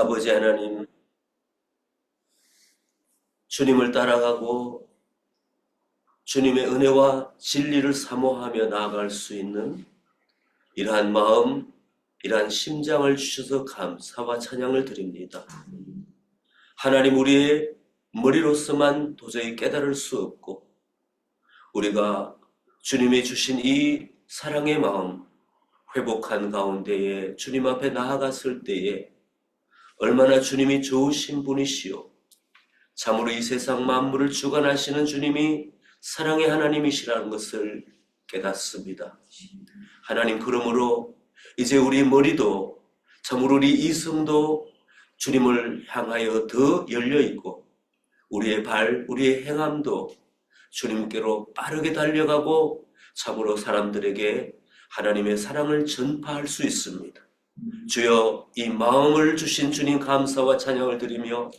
아버지 하나님, 주님을 따라가고 주님의 은혜와 진리를 사모하며 나아갈 수 있는 이러한 마음, 이러한 심장을 주셔서 감사와 찬양을 드립니다. 하나님, 우리의 머리로서만 도저히 깨달을 수 없고 우리가 주님이 주신 이 사랑의 마음 회복한 가운데에 주님 앞에 나아갔을 때에 얼마나 주님이 좋으신 분이시오, 참으로 이 세상 만물을 주관하시는 주님이 사랑의 하나님이시라는 것을 깨닫습니다. 하나님, 그러므로 이제 우리 머리도 참으로 우리 이성도 주님을 향하여 더 열려있고 우리의 발, 우리의 행함도 주님께로 빠르게 달려가고 참으로 사람들에게 하나님의 사랑을 전파할 수 있습니다. 주여, 이 마음을 주신 주님 감사와 찬양을 드리며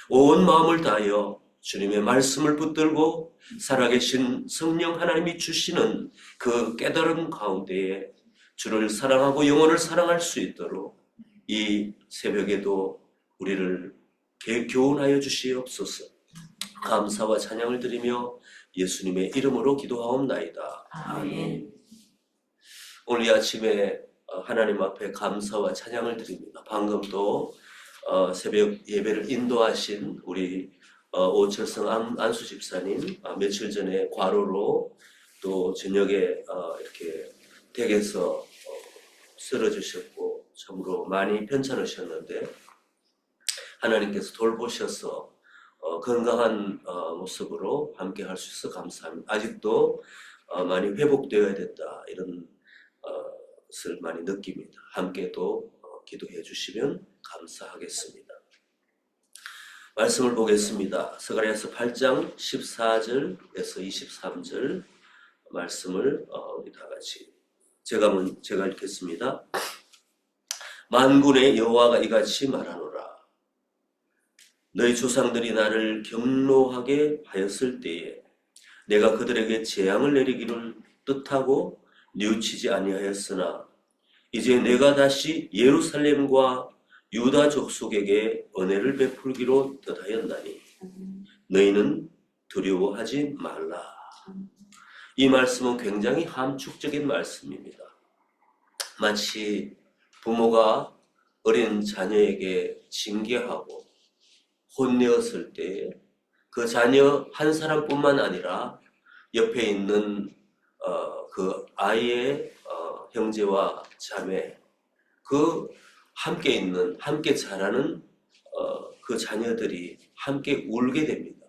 온 마음을 다하여 주님의 말씀을 붙들고 살아계신 성령 하나님이 주시는 그 깨달음 가운데에 주를 사랑하고 영혼을 사랑할 수 있도록 이 새벽에도 우리를 교훈하여 주시옵소서. 감사와 찬양을 드리며 예수님의 이름으로 기도하옵나이다. 아멘. 오늘 이 아침에 하나님 앞에 감사와 찬양을 드립니다. 방금 또 새벽 예배를 인도하신 우리 오철성 안수 집사님, 며칠 전에 과로로 또 저녁에 이렇게 댁에서 쓰러지셨고 참으로 많이 편찮으셨는데 하나님께서 돌보셔서 건강한 모습으로 함께 할 수 있어 감사합니다. 아직도 많이 회복되어야 된다, 이런 것을 많이 느낍니다. 함께 또 기도해 주시면 감사하겠습니다. 말씀을 보겠습니다. 스가랴서 8장 14절에서 23절 말씀을 우리 다 같이 제가 읽겠습니다. 만군의 여호와가 이같이 말하노라. 너희 조상들이 나를 경노하게 하였을 때에 내가 그들에게 재앙을 내리기를 뜻하고 뉘우치지 아니하였으나 이제 내가 다시 예루살렘과 유다 족속에게 은혜를 베풀기로 뜻하였나니 너희는 두려워하지 말라. 이 말씀은 굉장히 함축적인 말씀입니다. 마치 부모가 어린 자녀에게 징계하고 혼내었을 때 그 자녀 한 사람뿐만 아니라 옆에 있는 그 아이의 형제와 자매, 그 함께 자라는 그 자녀들이 함께 울게 됩니다.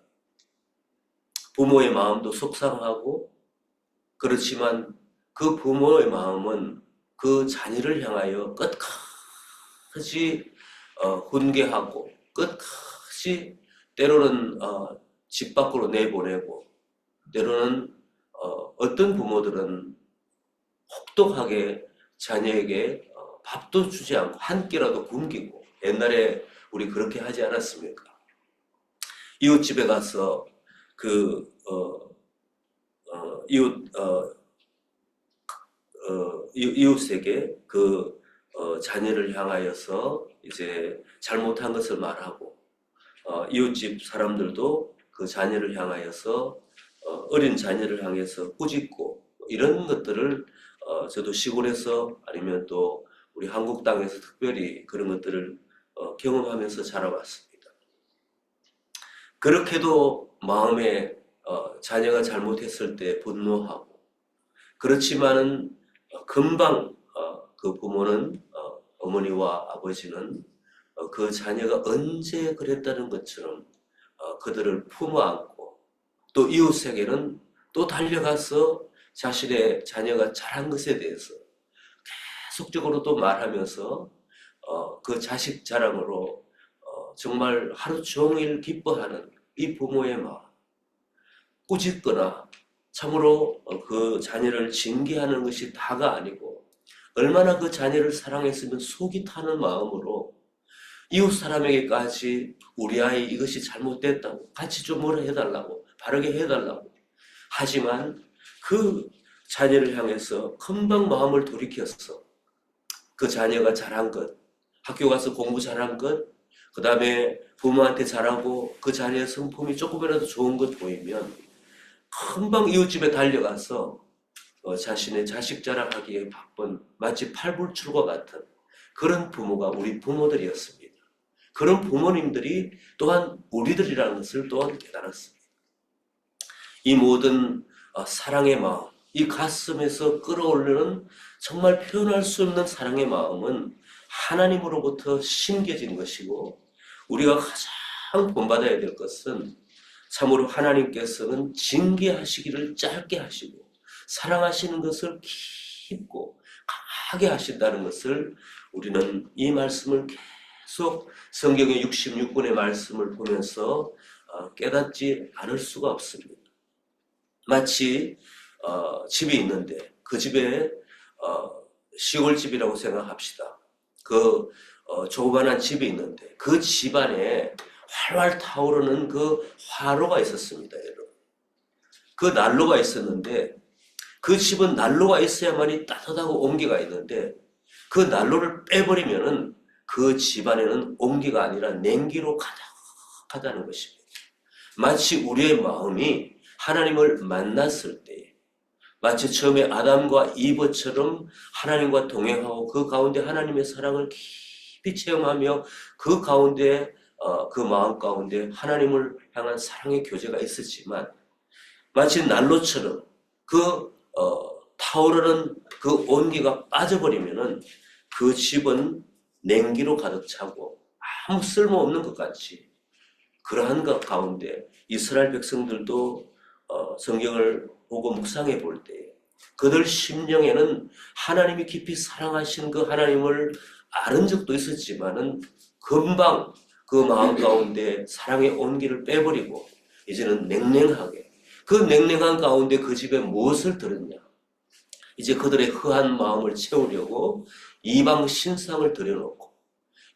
부모의 마음도 속상하고, 그렇지만 그 부모의 마음은 그 자녀를 향하여 끝까지 훈계하고 끝까지 때로는 집 밖으로 내보내고, 때로는 어떤 부모들은 혹독하게 자녀에게 밥도 주지 않고 한 끼라도 굶기고, 옛날에 우리 그렇게 하지 않았습니까? 이웃집에 가서 이웃에게 그 자녀를 향하여서 이제 잘못한 것을 말하고, 이웃집 사람들도 그 자녀를 향하여서 어린 자녀를 향해서 꾸짖고, 이런 것들을 저도 시골에서 아니면 또 우리 한국 땅에서 특별히 그런 것들을 경험하면서 자라왔습니다. 그렇게도 마음에 자녀가 잘못했을 때 분노하고, 그렇지만은 금방 그 부모는 어머니와 아버지는 그 자녀가 언제 그랬다는 것처럼 그들을 품어 안고, 또 이웃에게는 또 달려가서 자신의 자녀가 잘한 것에 대해서 계속적으로 또 말하면서 그 자식 자랑으로 정말 하루 종일 기뻐하는 이 부모의 마음, 꾸짖거나 참으로 그 자녀를 징계하는 것이 다가 아니고 얼마나 그 자녀를 사랑했으면 속이 타는 마음으로 이웃 사람에게까지 우리 아이 이것이 잘못됐다고 같이 좀 뭐라 해달라고, 바르게 해달라고 하지만 그 자녀를 향해서 금방 마음을 돌이켜서 그 자녀가 잘한 것, 학교 가서 공부 잘한 것, 그 다음에 부모한테 잘하고 그 자리에 성품이 조금이라도 좋은 것 보이면 금방 이웃집에 달려가서 자신의 자식 자랑하기에 바쁜 마치 팔불출과 같은 그런 부모가 우리 부모들이었습니다. 그런 부모님들이 또한 우리들이라는 것을 또한 깨달았습니다. 이 모든 사랑의 마음, 이 가슴에서 끌어올리는 정말 표현할 수 없는 사랑의 마음은 하나님으로부터 심겨진 것이고, 우리가 가장 본받아야 될 것은 참으로 하나님께서는 징계하시기를 짧게 하시고 사랑하시는 것을 깊고 강하게 하신다는 것을 우리는 이 말씀을 계속 성경의 66권의 말씀을 보면서 깨닫지 않을 수가 없습니다. 마치 집이 있는데 그 집에 시골집이라고 생각합시다. 그 조그만한 집이 있는데 그 집안에 활활 타오르는 그 화로가 있었습니다, 여러분. 그 난로가 있었는데 그 집은 난로가 있어야만이 따뜻하고 온기가 있는데 그 난로를 빼버리면은 그 집안에는 온기가 아니라 냉기로 가득하다는 것입니다. 마치 우리의 마음이 하나님을 만났을 때 마치 처음에 아담과 이브처럼 하나님과 동행하고 그 가운데 하나님의 사랑을 깊이 체험하며 그 가운데 그 마음 가운데 하나님을 향한 사랑의 교제가 있었지만 마치 난로처럼 그 타오르는 그 온기가 빠져버리면은 그 집은 냉기로 가득 차고 아무 쓸모없는 것 같이 그러한 것 가운데 이스라엘 백성들도 성경을 보고 묵상해 볼 때 그들 심령에는 하나님이 깊이 사랑하시는 그 하나님을 아는 적도 있었지만은 금방 그 마음 가운데 사랑의 온기를 빼버리고 이제는 냉랭하게 그 냉랭한 가운데 그 집에 무엇을 들었냐? 이제 그들의 허한 마음을 채우려고 이방 신상을 들여놓고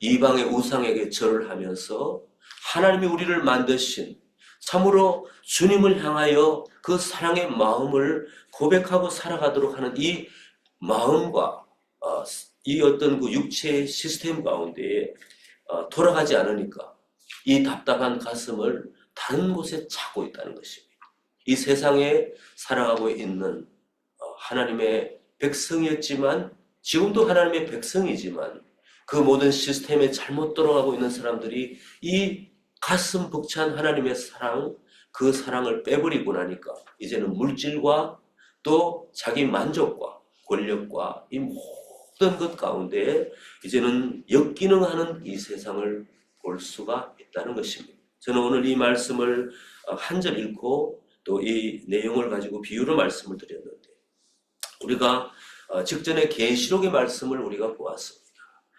이방의 우상에게 절을 하면서 하나님이 우리를 만드신 참으로 주님을 향하여 그 사랑의 마음을 고백하고 살아가도록 하는 이 마음과 이 어떤 그 육체의 시스템 가운데에 돌아가지 않으니까 이 답답한 가슴을 다른 곳에 찾고 있다는 것입니다. 이 세상에 살아가고 있는 하나님의 백성이었지만 지금도 하나님의 백성이지만 그 모든 시스템에 잘못 돌아가고 있는 사람들이 이 가슴 벅찬 하나님의 사랑, 그 사랑을 빼버리고 나니까 이제는 물질과 또 자기 만족과 권력과 이 모든 것 가운데 이제는 역기능하는 이 세상을 볼 수가 있다는 것입니다. 저는 오늘 이 말씀을 한 절 읽고 또 이 내용을 가지고 비유로 말씀을 드렸는데 우리가 직전에 계시록의 말씀을 우리가 보았습니다.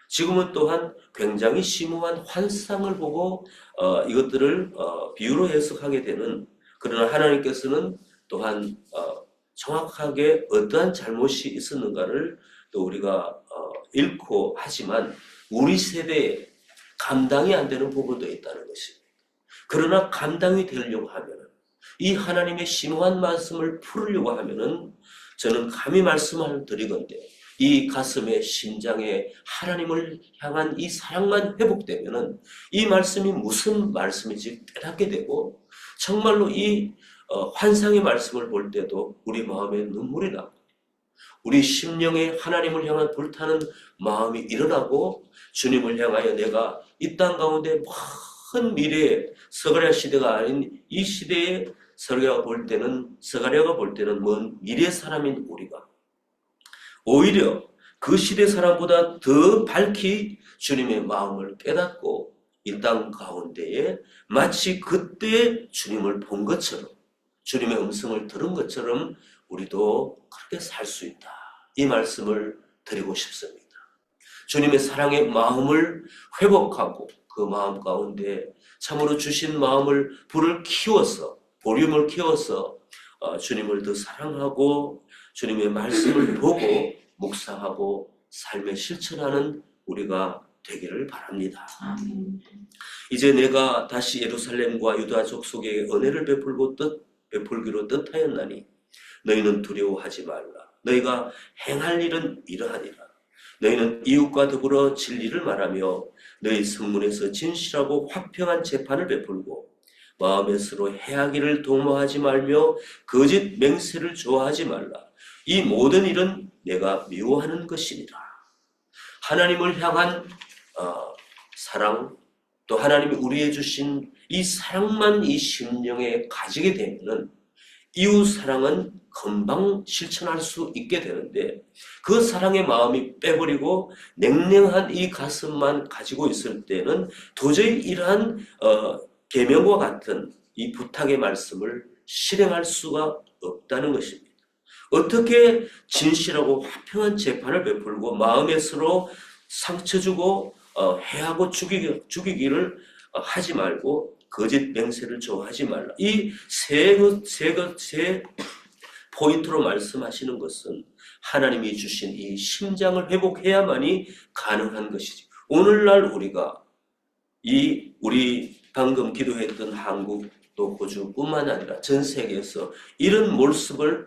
지금은 또한 굉장히 심오한 환상을 보고 이것들을 비유로 해석하게 되는, 그러나 하나님께서는 또한 정확하게 어떠한 잘못이 있었는가를 또 우리가 읽고 하지만 우리 세대에 감당이 안 되는 부분도 있다는 것입니다. 그러나 감당이 되려고 하면 이 하나님의 심오한 말씀을 풀으려고 하면은 저는 감히 말씀을 드리건대 이 가슴의 심장에 하나님을 향한 이 사랑만 회복되면은 이 말씀이 무슨 말씀인지 깨닫게 되고 정말로 이 환상의 말씀을 볼 때도 우리 마음에 눈물이 나고 우리 심령에 하나님을 향한 불타는 마음이 일어나고 주님을 향하여 내가 이 땅 가운데 먼 미래에 스가랴 시대가 아닌 이 시대에 스가랴가 볼 때는 먼 미래 사람인 우리가 오히려 그 시대 사람보다 더 밝히 주님의 마음을 깨닫고 이 땅 가운데에 마치 그때 주님을 본 것처럼 주님의 음성을 들은 것처럼 우리도 그렇게 살 수 있다. 이 말씀을 드리고 싶습니다. 주님의 사랑의 마음을 회복하고 그 마음 가운데 참으로 주신 마음을 볼륨을 키워서 주님을 더 사랑하고 주님의 말씀을 보고 묵상하고 삶에 실천하는 우리가 되기를 바랍니다. 이제 내가 다시 예루살렘과 유다 족속에게 은혜를 베풀기로 뜻하였나니 너희는 두려워하지 말라. 너희가 행할 일은 이러하니라. 너희는 이웃과 더불어 진리를 말하며 너희 성문에서 진실하고 화평한 재판을 베풀고 마음에 서로 해하기를 도모하지 말며 거짓 맹세를 좋아하지 말라. 이 모든 일은 내가 미워하는 것이니라. 하나님을 향한 사랑, 또 하나님이 우리에게 주신 이 사랑만 이 심령에 가지게 되면은 이웃 사랑은 금방 실천할 수 있게 되는데, 그 사랑의 마음이 빼버리고 냉랭한 이 가슴만 가지고 있을 때는 도저히 이러한 계명과 같은 이 부탁의 말씀을 실행할 수가 없다는 것입니다. 어떻게 진실하고 화평한 재판을 베풀고 마음에 서로 상처 주고 해하고 죽이기를 하지 말고 거짓 맹세를 좋아하지 말라. 이 세 포인트로 말씀하시는 것은 하나님이 주신 이 심장을 회복해야만이 가능한 것이지. 오늘날 우리가 우리 방금 기도했던 한국 또 호주뿐만 아니라 전 세계에서 이런 모습을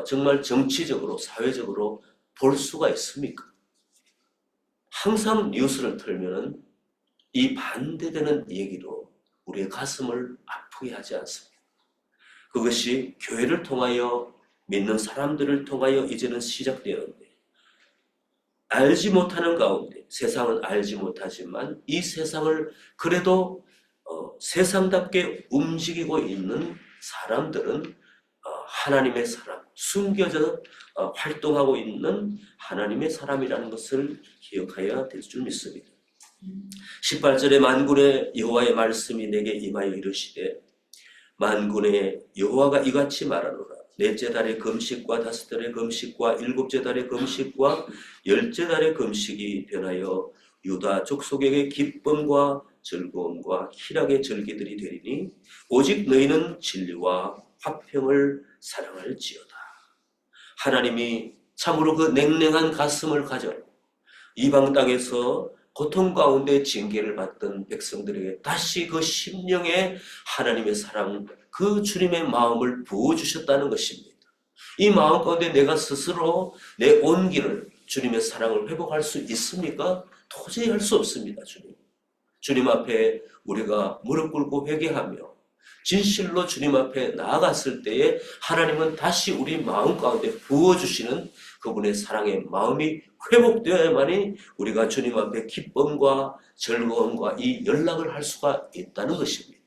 정말 정치적으로 사회적으로 볼 수가 있습니까? 항상 뉴스를 틀면은 이 반대되는 얘기로 우리의 가슴을 아프게 하지 않습니다. 그것이 교회를 통하여 믿는 사람들을 통하여 이제는 시작되었는데, 알지 못하는 가운데, 세상은 알지 못하지만 이 세상을 그래도 세상답게 움직이고 있는 사람들은 하나님의 사람, 숨겨져 활동하고 있는 하나님의 사람이라는 것을 기억해야 될 줄 믿습니다. 18절에 만군의 여호와의 말씀이 내게 임하여 이르시되 만군의 여호와가 이같이 말하노라. 넷째 달의 금식과 다섯 달의 금식과 일곱째 달의 금식과 열째 달의 금식이 변하여 유다 족속에게 기쁨과 즐거움과 희락의 절기들이 되리니 오직 너희는 진리와 화평을 사랑할지어다. 하나님이 참으로 그 냉랭한 가슴을 가져 이방 땅에서 고통 가운데 징계를 받던 백성들에게 다시 그 심령에 하나님의 사랑, 그 주님의 마음을 부어주셨다는 것입니다. 이 마음 가운데 내가 스스로 내 온기를, 주님의 사랑을 회복할 수 있습니까? 도저히 할 수 없습니다. 주님 앞에 우리가 무릎 꿇고 회개하며 진실로 주님 앞에 나아갔을 때에 하나님은 다시 우리 마음 가운데 부어주시는 그분의 사랑의 마음이 회복되어야만이 우리가 주님 앞에 기쁨과 즐거움과 이 연락을 할 수가 있다는 것입니다.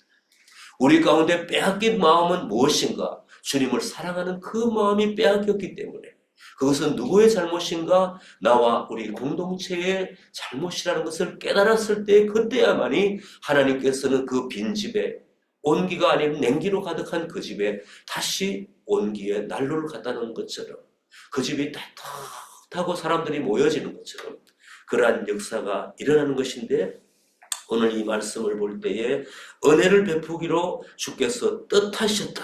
우리 가운데 빼앗긴 마음은 무엇인가? 주님을 사랑하는 그 마음이 빼앗겼기 때문에 그것은 누구의 잘못인가? 나와 우리 공동체의 잘못이라는 것을 깨달았을 때 그때야만이 하나님께서는 그 빈집에 온기가 아닌 냉기로 가득한 그 집에 다시 온기에 난로를 갖다 놓은 것처럼 그 집이 따뜻하고 사람들이 모여지는 것처럼 그러한 역사가 일어나는 것인데, 오늘 이 말씀을 볼 때에 은혜를 베푸기로 주께서 뜻하셨다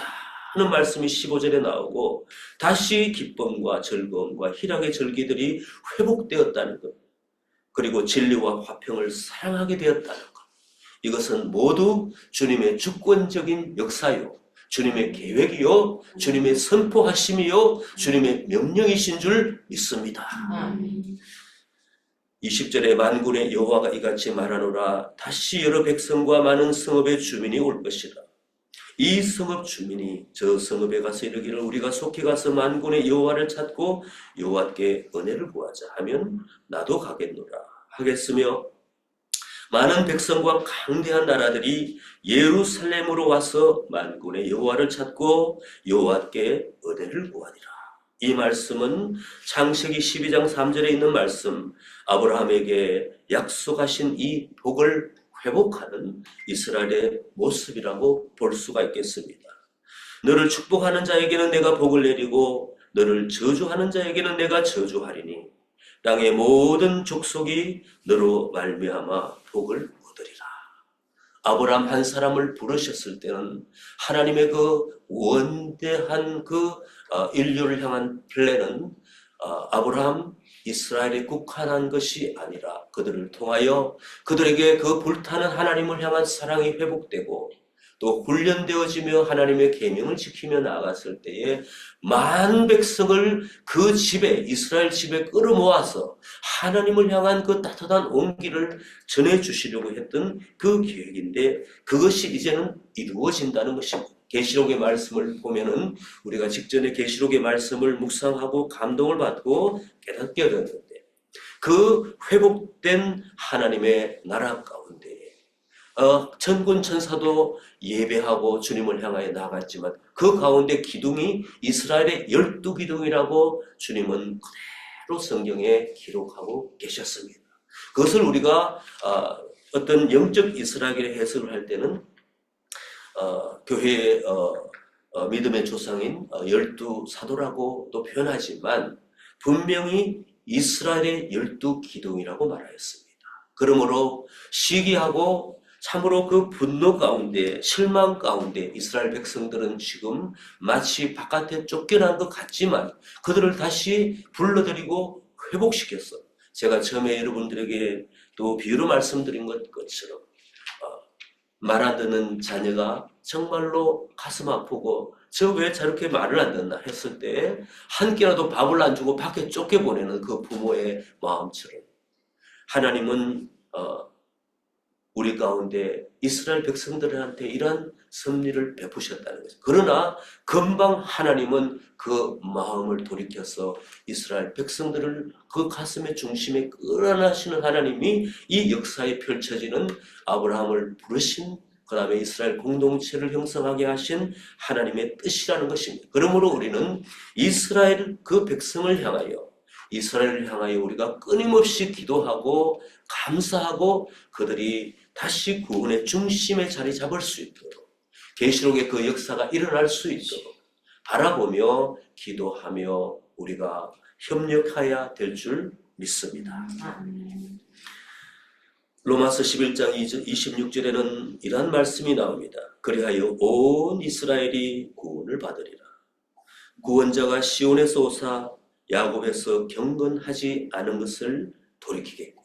하는 말씀이 15절에 나오고 다시 기쁨과 즐거움과 희락의 절기들이 회복되었다는 것, 그리고 진리와 화평을 사랑하게 되었다는 것, 이것은 모두 주님의 주권적인 역사요, 주님의 계획이요, 주님의 선포하심이요, 주님의 명령이신 줄 믿습니다. 20절에 만군의 여호와가 이같이 말하노라. 다시 여러 백성과 많은 성읍의 주민이 올 것이라. 이 성읍 주민이 저 성읍에 가서 이르기를 우리가 속히 가서 만군의 여호와를 찾고 여호와께 은혜를 구하자 하면 나도 가겠노라 하겠으며, 많은 백성과 강대한 나라들이 예루살렘으로 와서 만군의 여호와를 찾고 여호와께 은혜를 구하니라. 이 말씀은 창세기 12장 3절에 있는 말씀, 아브라함에게 약속하신 이 복을 회복하는 이스라엘의 모습이라고 볼 수가 있겠습니다. 너를 축복하는 자에게는 내가 복을 내리고 너를 저주하는 자에게는 내가 저주하리니 땅의 모든 족속이 너로 말미암아 복을 얻으리라. 아브라함 한 사람을 부르셨을 때는 하나님의 그 원대한 그 인류를 향한 플랜은 아브라함 이스라엘에 국한한 것이 아니라 그들을 통하여 그들에게 그 불타는 하나님을 향한 사랑이 회복되고 또 훈련되어지며 하나님의 계명을 지키며 나아갔을 때에 많은 백성을 그 집에, 이스라엘 집에 끌어모아서 하나님을 향한 그 따뜻한 온기를 전해주시려고 했던 그 계획인데, 그것이 이제는 이루어진다는 것입니다. 계시록의 말씀을 보면은 우리가 직전에 계시록의 말씀을 묵상하고 감동을 받고 깨닫게 되는데, 그 회복된 하나님의 나라 가운데 천군 천사도 예배하고 주님을 향하여 나갔지만 그 가운데 기둥이 이스라엘의 12기둥이라고 주님은 그대로 성경에 기록하고 계셨습니다. 그것을 우리가 어떤 영적 이스라엘의 해석을 할 때는 교회의 믿음의 조상인 12사도라고 또 표현하지만 분명히 이스라엘의 12기둥이라고 말하였습니다. 그러므로 시기하고 참으로 그 분노 가운데, 실망 가운데 이스라엘 백성들은 지금 마치 바깥에 쫓겨난 것 같지만 그들을 다시 불러들이고 회복시켰어. 제가 처음에 여러분들에게 또 비유로 말씀드린 것처럼 말 안 듣는 자녀가 정말로 가슴 아프고 저 왜 저렇게 말을 안 듣나 했을 때 한 끼라도 밥을 안 주고 밖에 쫓겨보내는 그 부모의 마음처럼 하나님은 우리 가운데 이스라엘 백성들한테 이러한 섭리를 베푸셨다는 거죠. 그러나 금방 하나님은 그 마음을 돌이켜서 이스라엘 백성들을 그 가슴의 중심에 끌어나시는 하나님이 이 역사에 펼쳐지는 아브라함을 부르신, 그 다음에 이스라엘 공동체를 형성하게 하신 하나님의 뜻이라는 것입니다. 그러므로 우리는 이스라엘 그 백성을 향하여, 이스라엘을 향하여 우리가 끊임없이 기도하고 감사하고 그들이 다시 구원의 중심에 자리 잡을 수 있도록, 계시록의 그 역사가 일어날 수 있도록 바라보며 기도하며 우리가 협력해야 될 줄 믿습니다. 로마서 11장 26절에는 이러한 말씀이 나옵니다. 그리하여 온 이스라엘이 구원을 받으리라. 구원자가 시온에서 오사 야곱에서 경건하지 않은 것을 돌이키겠고,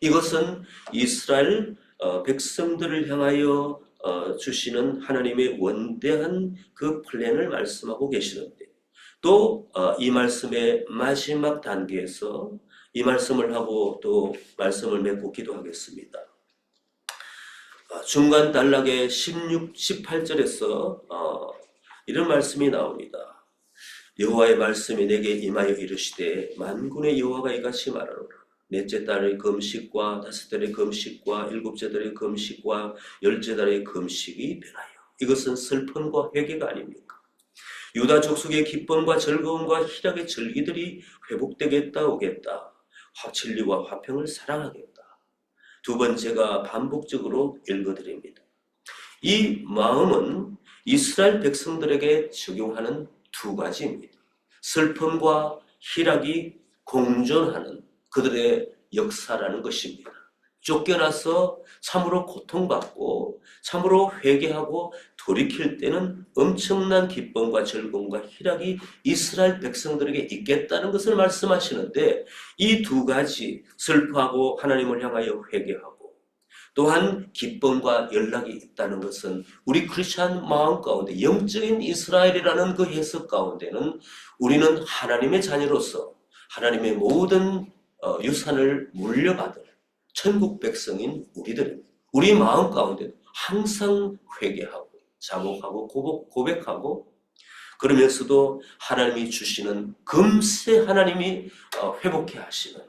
이것은 이스라엘 백성들을 향하여 주시는 하나님의 원대한 그 플랜을 말씀하고 계시는데, 또 이 말씀의 마지막 단계에서 이 말씀을 하고 또 말씀을 맺고 기도하겠습니다. 중간 단락의 16, 18절에서 이런 말씀이 나옵니다. 여호와의 말씀이 내게 임하여 이르시되 만군의 여호와가 이같이 말하노라. 넷째 달의 금식과 다섯 달의 금식과 일곱째 달의 금식과 열째 달의 금식이 변하여, 이것은 슬픔과 회개가 아닙니까? 유다 족속의 기쁨과 즐거움과 희락의 절기들이 회복되겠다 오겠다. 진리와 화평을 사랑하겠다. 두 번째가 반복적으로 읽어드립니다. 이 마음은 이스라엘 백성들에게 적용하는 두 가지입니다. 슬픔과 희락이 공존하는 그들의 역사라는 것입니다. 쫓겨나서 참으로 고통받고 참으로 회개하고 돌이킬 때는 엄청난 기쁨과 즐거움과 희락이 이스라엘 백성들에게 있겠다는 것을 말씀하시는데, 이 두 가지, 슬퍼하고 하나님을 향하여 회개하고 또한 기쁨과 연락이 있다는 것은 우리 크리스찬 마음 가운데, 영적인 이스라엘이라는 그 해석 가운데는 우리는 하나님의 자녀로서 하나님의 모든 유산을 물려받을 천국 백성인 우리들입니다. 우리 마음 가운데 항상 회개하고 자복하고 고백하고, 그러면서도 하나님이 주시는 금세 하나님이 회복해 하시는,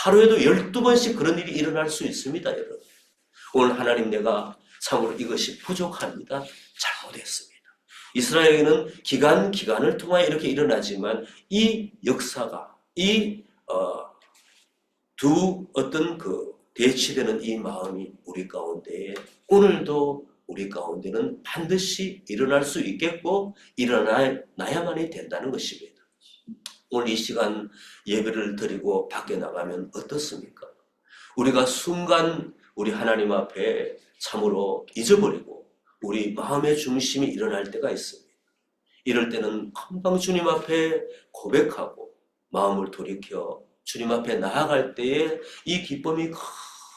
하루에도 12번씩 그런 일이 일어날 수 있습니다. 여러분, 오늘 하나님 내가 참으로 이것이 부족합니다. 잘못했습니다. 이스라엘에는 기간을 통하여 이렇게 일어나지만 이 역사가, 이 두 어떤 대치되는 이 마음이 우리 가운데에 오늘도 우리 가운데는 반드시 일어날 수 있겠고 일어나야만이 된다는 것입니다. 오늘 이 시간 예배를 드리고 밖에 나가면 어떻습니까? 우리가 순간 우리 하나님 앞에 참으로 잊어버리고 우리 마음의 중심이 일어날 때가 있습니다. 이럴 때는 금방 주님 앞에 고백하고 마음을 돌이켜 주님 앞에 나아갈 때에 이 기쁨이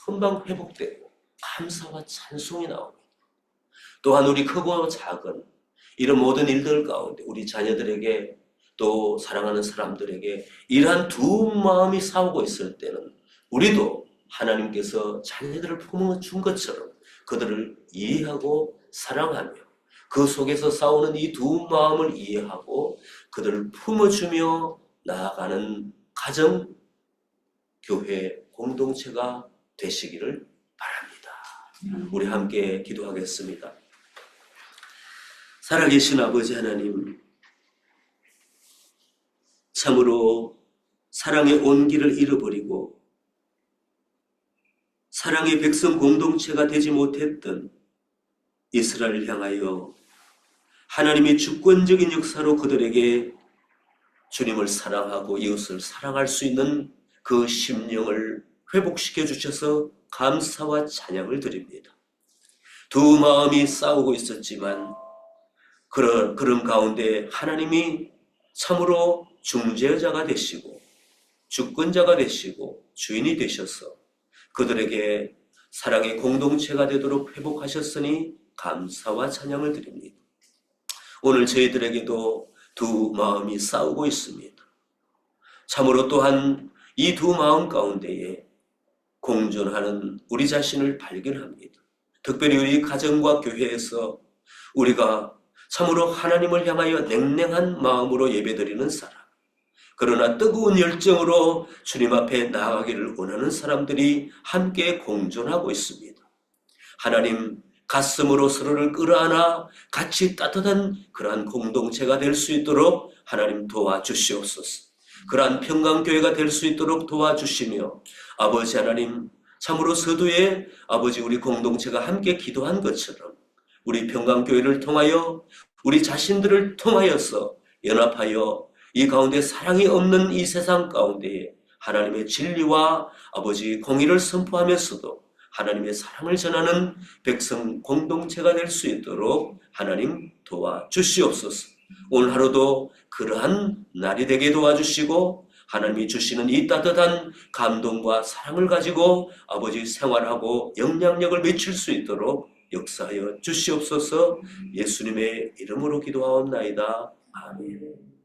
금방 회복되고 감사와 찬송이 나옵니다. 또한 우리 크고 작은 이런 모든 일들 가운데 우리 자녀들에게 또 사랑하는 사람들에게 이러한 두 마음이 싸우고 있을 때는 우리도 하나님께서 자녀들을 품어준 것처럼 그들을 이해하고 사랑하며 그 속에서 싸우는 이 두 마음을 이해하고 그들을 품어주며 나아가는 가정, 교회, 공동체가 되시기를 바랍니다. 우리 함께 기도하겠습니다. 살아계신 아버지 하나님, 참으로 사랑의 온기를 잃어버리고 사랑의 백성 공동체가 되지 못했던 이스라엘을 향하여 하나님의 주권적인 역사로 그들에게 주님을 사랑하고 이웃을 사랑할 수 있는 그 심령을 회복시켜 주셔서 감사와 찬양을 드립니다. 두 마음이 싸우고 있었지만 그런 가운데 하나님이 참으로 중재자가 되시고 주권자가 되시고 주인이 되셔서 그들에게 사랑의 공동체가 되도록 회복하셨으니 감사와 찬양을 드립니다. 오늘 저희들에게도 두 마음이 싸우고 있습니다. 참으로 또한 이 두 마음 가운데에 공존하는 우리 자신을 발견합니다. 특별히 우리 가정과 교회에서 우리가 참으로 하나님을 향하여 냉랭한 마음으로 예배드리는 사람, 그러나 뜨거운 열정으로 주님 앞에 나아가기를 원하는 사람들이 함께 공존하고 있습니다. 하나님, 가슴으로 서로를 끌어안아 같이 따뜻한 그러한 공동체가 될 수 있도록 하나님 도와주시옵소서. 그러한 평강교회가 될 수 있도록 도와주시며 아버지 하나님, 참으로 서두에 아버지 우리 공동체가 함께 기도한 것처럼 우리 평강교회를 통하여 우리 자신들을 통하여서 연합하여 이 가운데 사랑이 없는 이 세상 가운데에 하나님의 진리와 아버지 공의를 선포하면서도 하나님의 사랑을 전하는 백성 공동체가 될 수 있도록 하나님 도와주시옵소서. 오늘 하루도 그러한 날이 되게 도와주시고 하나님이 주시는 이 따뜻한 감동과 사랑을 가지고 아버지 생활하고 영향력을 미칠 수 있도록 역사하여 주시옵소서. 예수님의 이름으로 기도하옵나이다. 아멘.